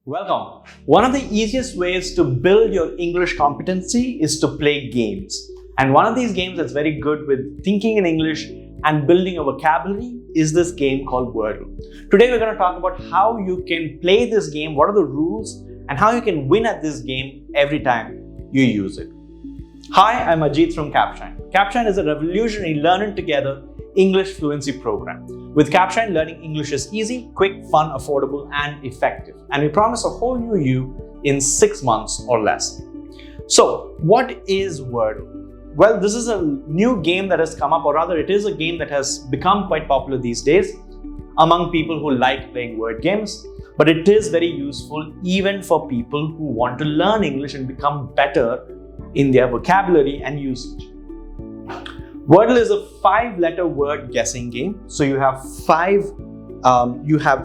Welcome. One of the easiest ways to build your English competency is to play games. And one of these games that's very good with thinking in English and building a vocabulary is this game called Wordle. Today we're going to talk about how you can play this game, what are the rules, and how you can win at this game every time you use it. Hi, I'm Ajit from Capshine. Capshine is a revolutionary learning together English fluency program. With Capshine, learning English is easy, quick, fun, affordable, and effective. And we promise a whole new you in 6 months or less. So, what is Wordle? Well, this is a new game that has come up, or rather, it is a game that has become quite popular these days among people who like playing word games. But it is very useful even for people who want to learn English and become better in their vocabulary and usage. Wordle is a 5-letter word guessing game. So you have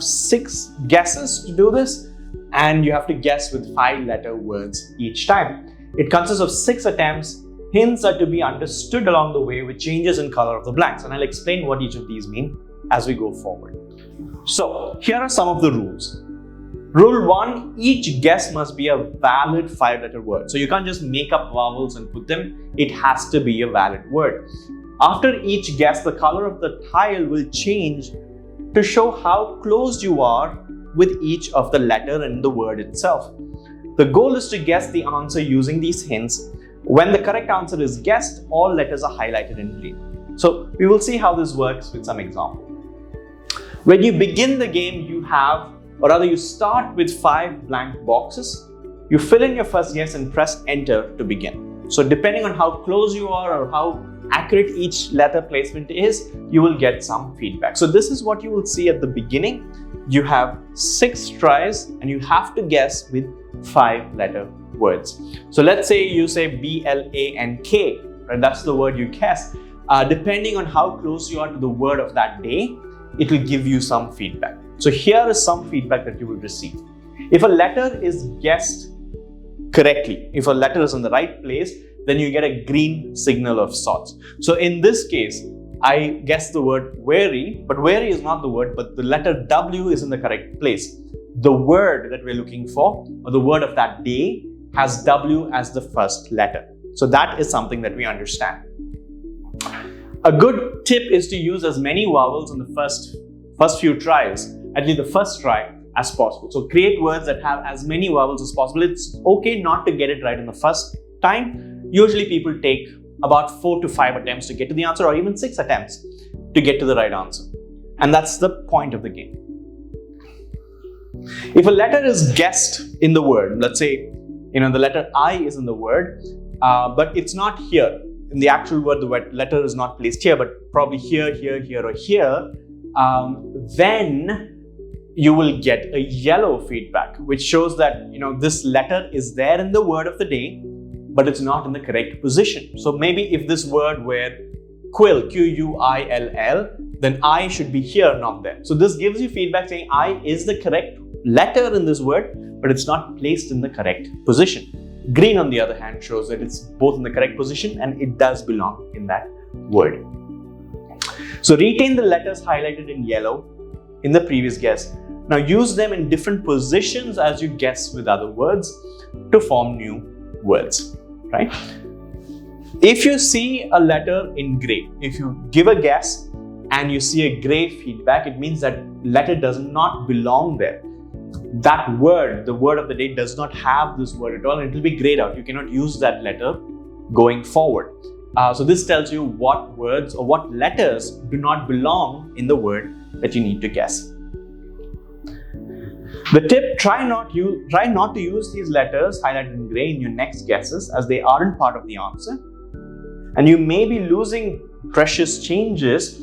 6 guesses to do this, and you have to guess with 5-letter words each time. It consists of 6 attempts. Hints are to be understood along the way with changes in color of the blanks, and I'll explain what each of these mean as we go forward. So here are some of the rules. Rule 1, each guess must be a valid 5-letter word. So you can't just make up vowels and put them. It has to be a valid word. After each guess, the color of the tile will change to show how close you are with each of the letter and the word itself. The goal is to guess the answer using these hints. When the correct answer is guessed, all letters are highlighted in green. So we will see how this works with some example. When you begin the game, you start with 5 blank boxes. You fill in your first guess and press enter to begin. So depending on how close you are or how accurate each letter placement is, you will get some feedback. So this is what you will see at the beginning. You have 6 tries and you have to guess with 5-letter words. So let's say you say B-L-A-N-K, right? That's the word you guess. Depending on how close you are to the word of that day, it will give you some feedback. So here is some feedback that you will receive. If a letter is guessed correctly, if a letter is in the right place, then you get a green signal of sorts. So in this case, I guessed the word wary, but wary is not the word, but the letter W is in the correct place. The word that we're looking for, or the word of that day, has W as the first letter. So that is something that we understand. A good tip is to use as many vowels in the first few tries, at least the first try, as possible. So create words that have as many vowels as possible. It's okay not to get it right in the first time. Usually people take about 4 to 5 attempts to get to the answer, or even 6 attempts to get to the right answer. And that's the point of the game. If a letter is guessed in the word, let's say, the letter I is in the word, but it's not here. In the actual word, the letter is not placed here, but probably here, or here, then you will get a yellow feedback, which shows that, this letter is there in the word of the day, but it's not in the correct position. So maybe if this word were quill, Q-U-I-L-L, then I should be here, not there. So this gives you feedback saying I is the correct letter in this word, but it's not placed in the correct position. Green, on the other hand, shows that it's both in the correct position and it does belong in that word. So retain the letters highlighted in yellow in the previous guess. Now use them in different positions as you guess with other words to form new words, right? If you see a letter in gray, if you give a guess and you see a gray feedback, it means that letter does not belong there. That word, the word of the day, does not have this word at all, and it will be grayed out. You cannot use that letter going forward. So this tells you what words or what letters do not belong in the word that you need to guess. The tip, try not to use these letters highlighted in gray in your next guesses, as they aren't part of the answer. And you may be losing precious changes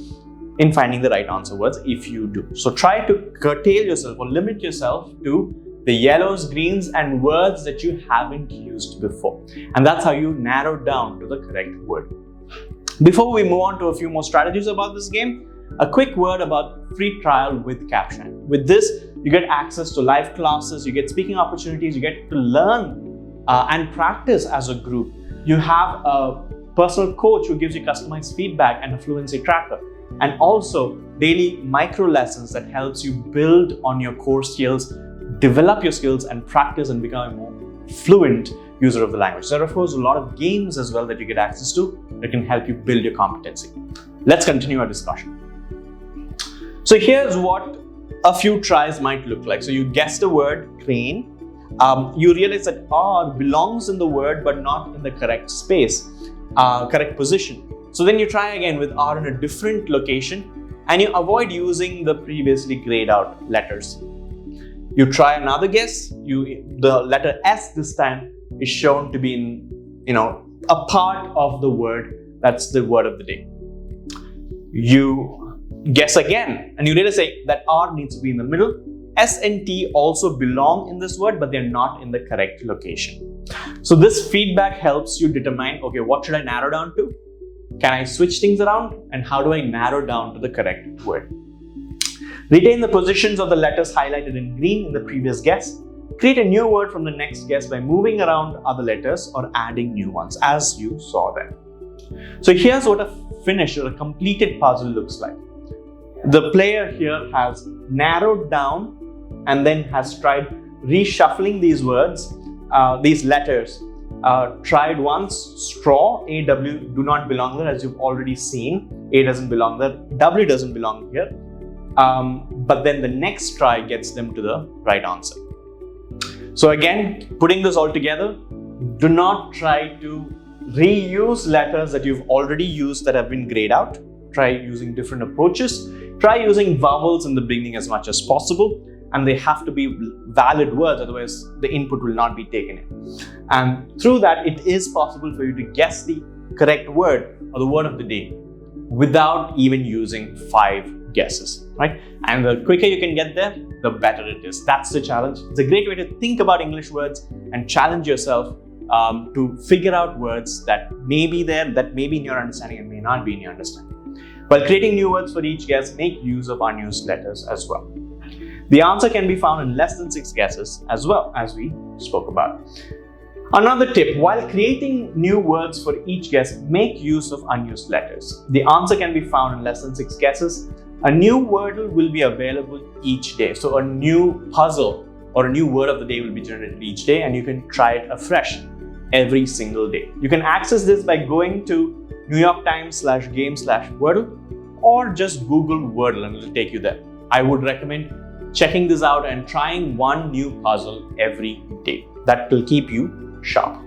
in finding the right answer words if you do. So try to curtail yourself or limit yourself to the yellows, greens, and words that you haven't used before. And that's how you narrow down to the correct word. Before we move on to a few more strategies about this game, a quick word about free trial with Capshine. With this, you get access to live classes, you get speaking opportunities, you get to learn and practice as a group. You have a personal coach who gives you customized feedback and a fluency tracker. And also daily micro lessons that helps you build on your core skills develop your skills and practice and become a more fluent user of the language. There are, of course, a lot of games as well that you get access to that can help you build your competency. Let's continue our discussion. So here's what a few tries might look like. So you guess the word crane. You realize that R belongs in the word but not in the correct space, correct position. So then you try again with R in a different location and you avoid using the previously grayed out letters. You try another guess. The letter S this time is shown to be in, a part of the word that's the word of the day. You guess again and you realize that R needs to be in the middle. S and T also belong in this word, but they're not in the correct location. So this feedback helps you determine, okay, what should I narrow down to? Can I switch things around? And how do I narrow down to the correct word? Retain the positions of the letters highlighted in green in the previous guess. Create a new word from the next guess by moving around other letters or adding new ones, as you saw there. So here's what a finished or a completed puzzle looks like. The player here has narrowed down and then has tried reshuffling these words, these letters. Tried once, straw, A, W do not belong there, as you've already seen. A doesn't belong there, W doesn't belong here. But then the next try gets them to the right answer. So again, putting this all together, do not try to reuse letters that you've already used that have been grayed out. Try using different approaches. Try using vowels in the beginning as much as possible, and they have to be valid words, otherwise the input will not be taken in. And through that, it is possible for you to guess the correct word or the word of the day without even using 5 guesses, right? And the quicker you can get there, the better it is. That's the challenge. It's a great way to think about English words and challenge yourself to figure out words that may be there, that may be in your understanding and may not be in your understanding. While creating new words for each guess, make use of unused letters as well. The answer can be found in less than 6 guesses as well, as we spoke about. Another tip, while creating new words for each guess, make use of unused letters. The answer can be found in less than 6 guesses. A new wordle will be available each day. So a new puzzle or a new word of the day will be generated each day, and you can try it afresh every single day. You can access this by going to NewYorkTimes/game/Wordle or just Google Wordle and it'll take you there. I would recommend checking this out and trying one new puzzle every day. That will keep you sharp.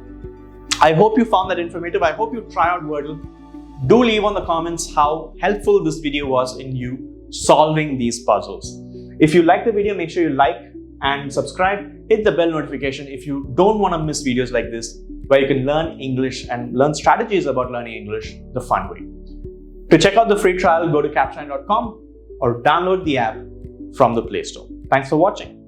I hope you found that informative. I hope you try out Wordle. Do leave on the comments how helpful this video was in you solving these puzzles. If you like the video, make sure you like and subscribe. Hit the bell notification if you don't want to miss videos like this, where you can learn English and learn strategies about learning English the fun way. To check out the free trial, go to capshine.com or download the app from the Play Store. Thanks for watching.